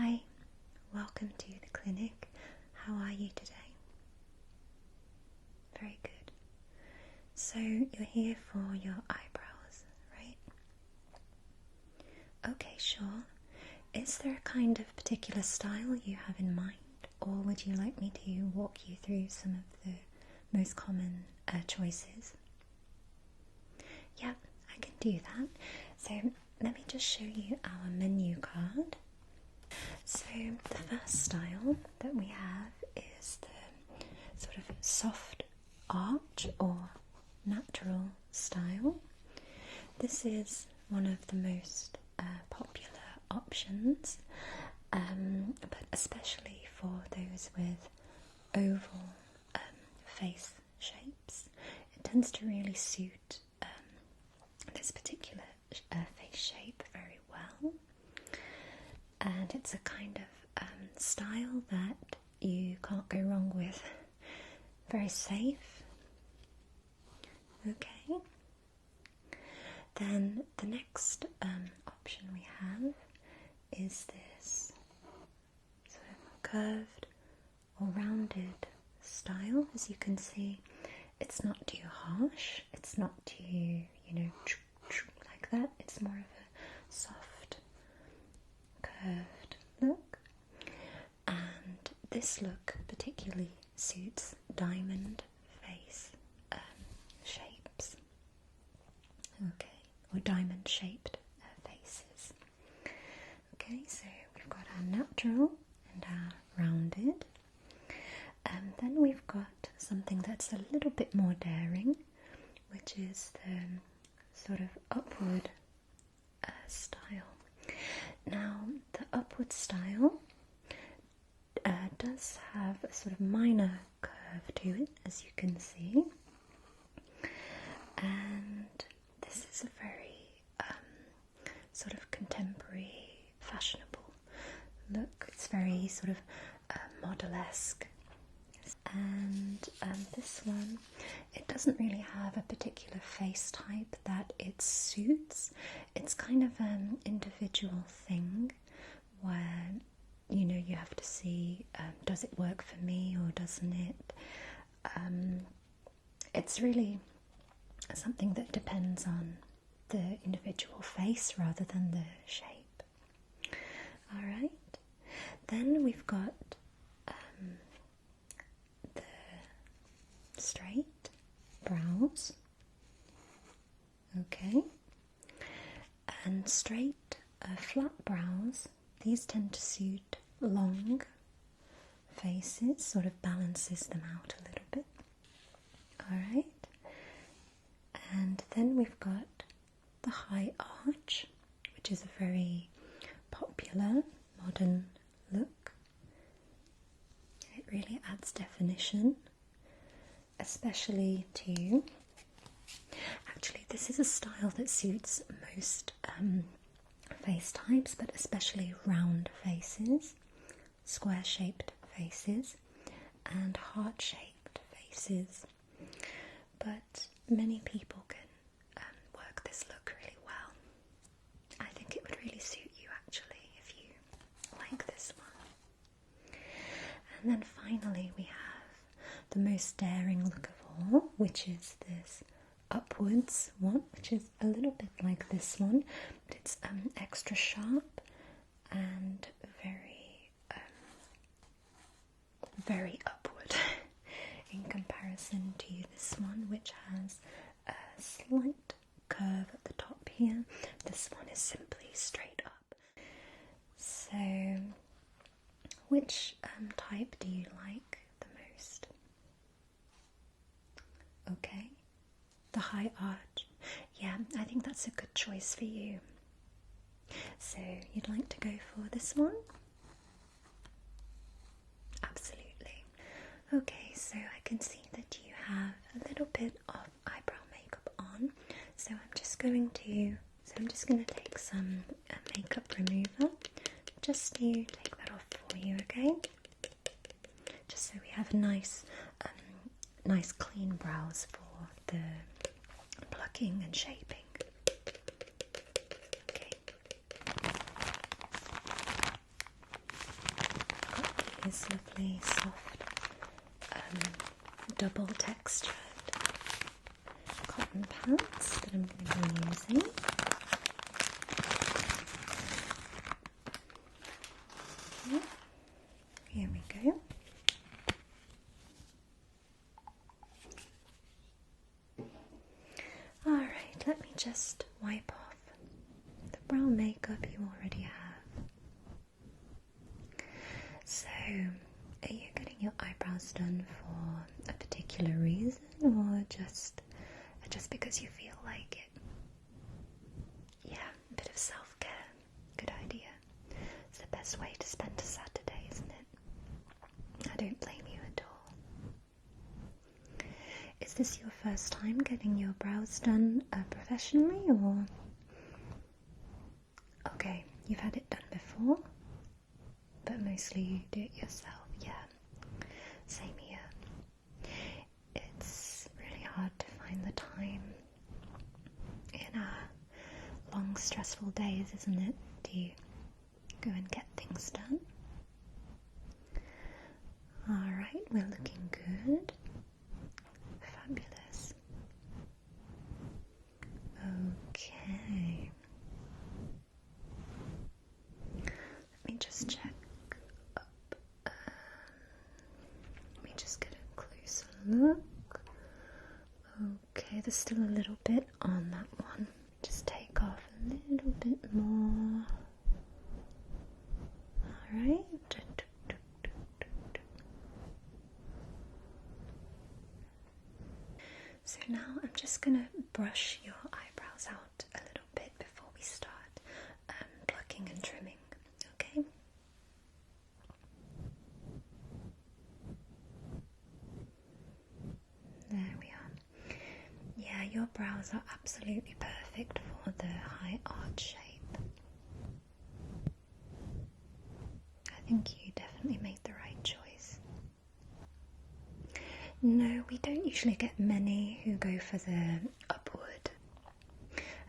Hi, welcome to the clinic. How are you today? Very good. So you're here for your eyebrows, right? Okay, sure. Is there a kind of particular style you have in mind, or would you like me to walk you through some of the most common choices? Yeah, I can do that. So let me just show you our menu card. So the first style that we have is the sort of soft arch or natural style. This is one of the most popular options, but especially for those with oval face shapes. It tends to really suit this particular face shape very well. And it's a kind of style that you can't go wrong with. Very safe. Okay. Then the next option we have is this sort of curved or rounded style. As you can see, it's not too harsh. It's not too, like that. It's more of a soft curved look, and this look particularly suits diamond face shapes, okay, or diamond shaped faces. Okay, so we've got our natural and our rounded, and then we've got something that's a little bit more daring, which is the sort of upward style. Now, the upward style does have a sort of minor curve to it, as you can see, and this is a very sort of contemporary, fashionable look. It's very sort of model-esque, and this one, it doesn't really have a particular face type that it suits. It's kind of an individual thing where you have to see, does it work for me or doesn't it? It's really something that depends on the individual face rather than the shape. Alright, then we've got the straight brows, okay, and straight flat brows. These tend to suit long faces, sort of balances them out a little bit. Alright, and then we've got the high arch, which is a very popular modern look. It really adds definition, especially to, actually this is a style that suits most face types, but especially round faces, square shaped faces and heart shaped faces, but many people can work this look really well. I think it would really suit you actually if you like this one. And then finally we have the most daring look of all, which is this upwards one, which is a little bit like this one, but it's extra sharp and very upward in comparison to this one, which has a slight curve at the top here. This one is simply straight up. So which type do you like the most? Okay, the high arch. Yeah, I think that's a good choice for you. So you'd like to go for this one? Absolutely. Okay, so I can see that you have a little bit of eyebrow makeup on. So I'm just going to take some makeup remover just to take that off for you, okay? Just so we have a nice clean brows for the plucking and shaping. Okay. this lovely soft double textured cotton pads that I'm going to be using. Okay. Here we go. Alright, let me just wipe off the brown makeup you already have. So, are you getting your eyebrows done for a particular reason or just because you feel like it? Yeah, a bit of self-care. Good idea. It's the best way to spend a Saturday, isn't it? I don't blame you at all. Is this your first time getting your brows done professionally, or? Okay, you've had it done before, but mostly you do it yourself. Yeah, same here. It's really hard to find the time in our long, stressful days, isn't it? Do you go and get things done? Alright, we're looking good. Fabulous. Okay. Let me just check up. Let me just get a closer look. Okay, there's still a little bit on that one. Just take off a little bit more. Alright. So now I'm just going to brush your eyebrows out a little bit before we start plucking and trimming, okay? There we are. Yeah, your brows are absolutely perfect for the high arch shape. I think you definitely made the right choice. No, we don't usually get many who go for the upward.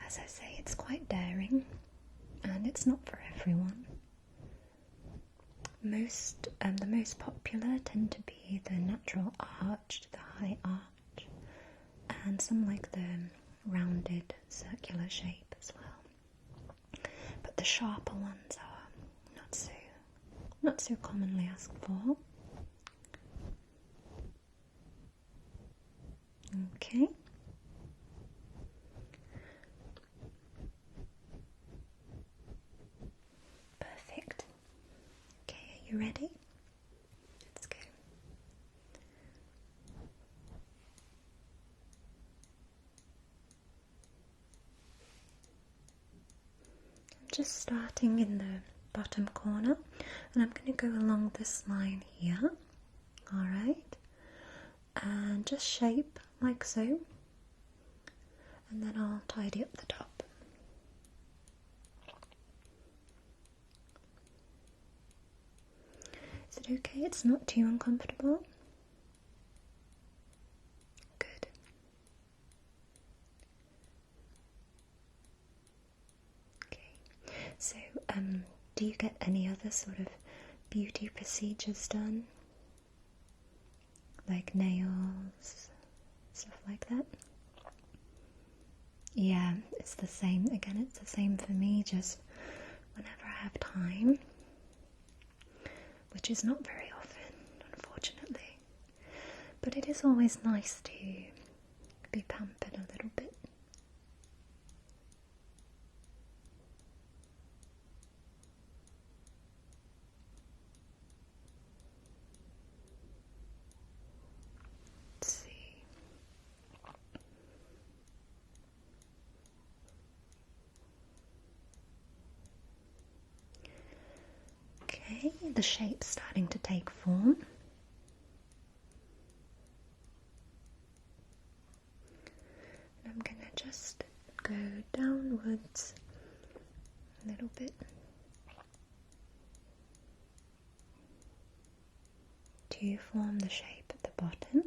As I say, it's quite daring and it's not for everyone. The most popular tend to be the natural arch, the high arch, and some like the rounded circular shape as well. But the sharper ones are not so commonly asked for. Okay. Perfect. Okay, are you ready? Let's go. I'm just starting in the bottom corner and I'm going to go along this line here. Alright. And just shape like so, and then I'll tidy up the top. Is it okay? It's not too uncomfortable? Good. Okay, so do you get any other sort of beauty procedures done? Like nails, stuff like that? Yeah, it's the same. Again, it's the same for me, just whenever I have time, which is not very often, unfortunately. But it is always nice to be pampered a little bit. Okay, the shape's starting to take form. And I'm going to just go downwards a little bit to form the shape at the bottom.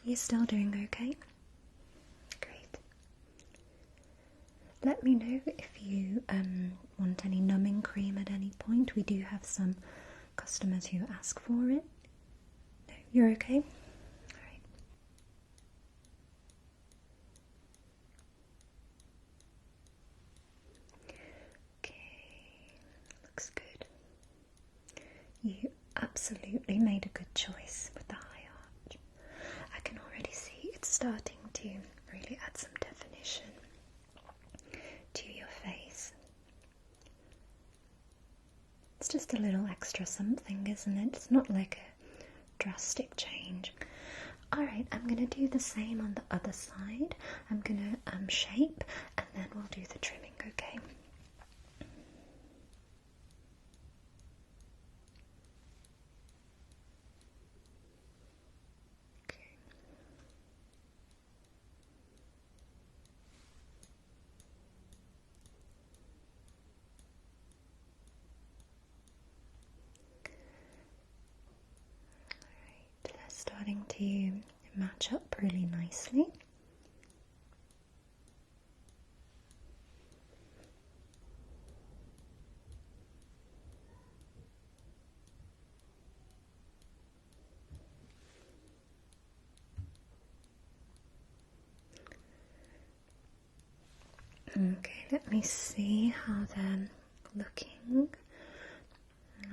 You're still doing okay? Great. let me know if you want any numbing cream at any point. We do have some customers who ask for it. No, you're okay? Alright. Okay, looks good. You absolutely made a good choice with the high arch. I can already see it's starting to really add some definition to your face. It's just a little extra something, isn't it? It's not like a drastic change. Alright, I'm going to do the same on the other side. I'm going to shape and then we'll do the trimming, okay? They're starting to match up really nicely. Okay, let me see how they're looking.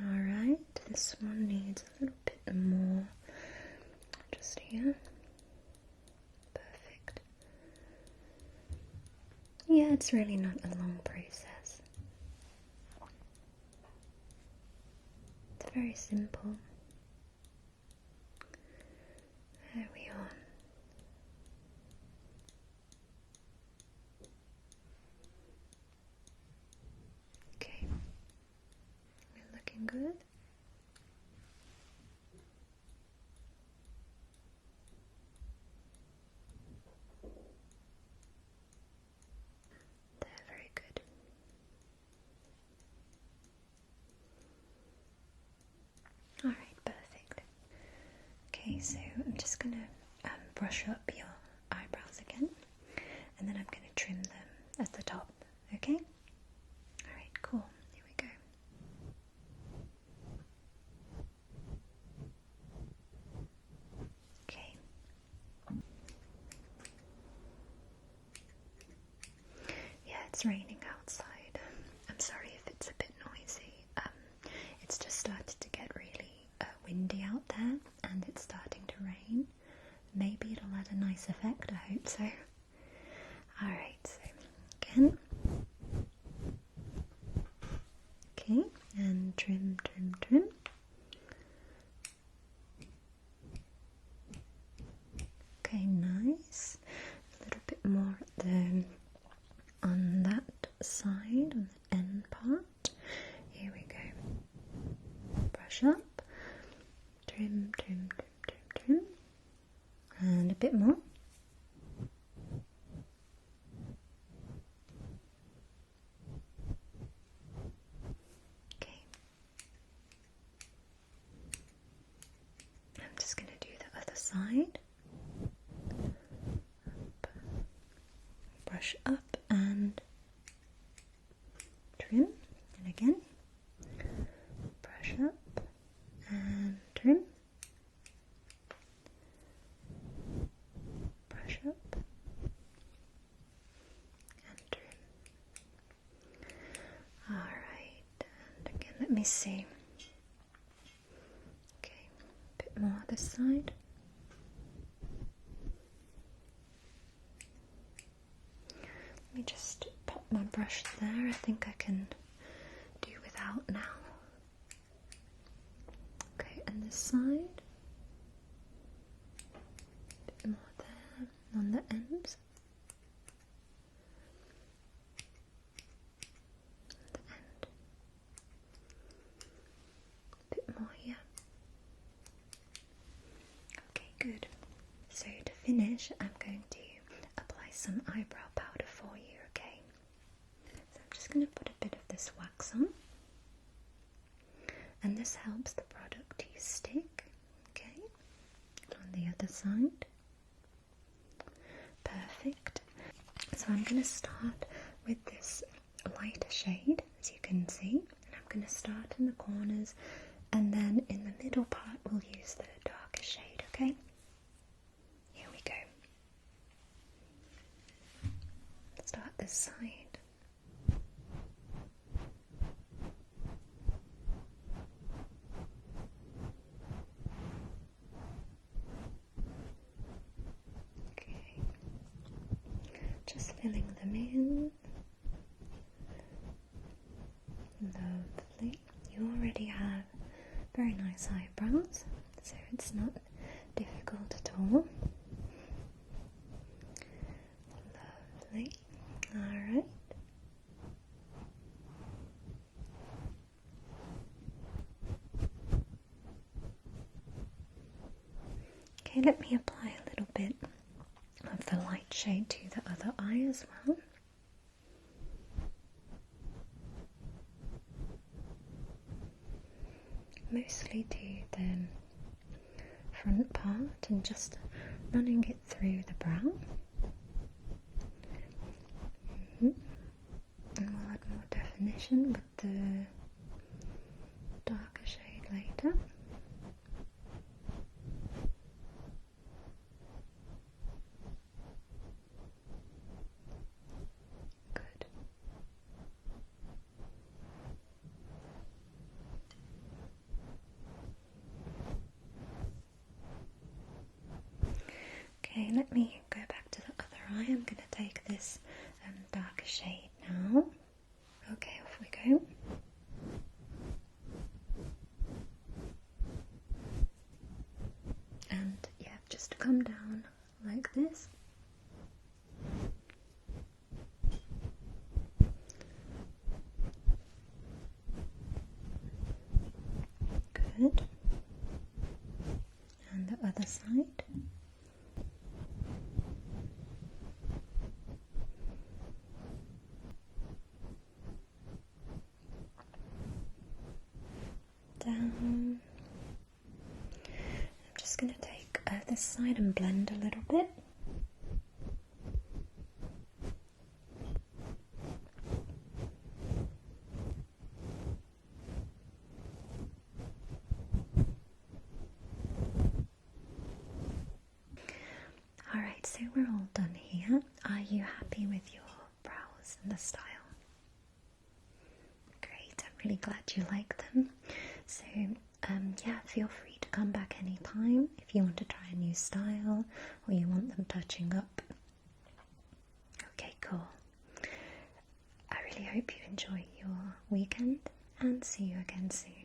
Alright, this one needs a little bit more just here. Perfect. Yeah, it's really not a long process. It's very simple. There we are. Okay, we're looking good. They're very good. Alright, perfect. Okay, so I'm just going to brush up your eyebrows again, and then I'm going to trim them at the top, okay? Alright, cool. Here we go. Okay. Yeah, it's raining outside. I'm sorry if it's a bit noisy. It's just started to get really windy out there, and it's starting to rain. Maybe it'll add a nice effect, I hope so. Alright, so again. Okay, and trim, trim, trim. Okay, nice. A little bit more at the on that side, on the end part. Here we go. Brush up. Trim, trim, trim, trim, trim. And a bit more. Okay. I'm just going to do the other side. Brush up and trim. And again. Brush up and trim. Brush up and trim. Alright, and again, let me see. Okay, a bit more this side. Let me just pop my brush there. I think I can do without now. Okay, and this side. A bit more there on the ends. The end. A bit more here. Okay, good. So to finish, I'm going to apply some eyebrow powder for you, okay? So I'm just going to put a bit of this wax on. And this helps the product to stick, okay? On the other side. Perfect. So I'm going to start with this lighter shade, as you can see. And I'm going to start in the corners, and then in the middle part we'll use the darker shade, okay? Here we go. Start this side. Okay. Just filling them in. Lovely. You already have very nice eyebrows, so it's not difficult at all. Lovely. Alright. Okay, let me apply a little bit of the light shade to the other eye as well. Mostly to the front part and just running it through the brow. And we'll add more definition with the darker shade later. Good. Okay, let me go back to the other eye. I'm going to take this darker shade now. Okay, off we go. And yeah, just come down like this. Good. And the other side. Down. I'm just going to take this side and blend a little bit. Alright, so we're all done here. Are you happy with your brows and the style? Great, I'm really glad you like them. So, yeah, feel free to come back anytime if you want to try a new style or you want them touching up. Okay, cool. I really hope you enjoy your weekend and see you again soon.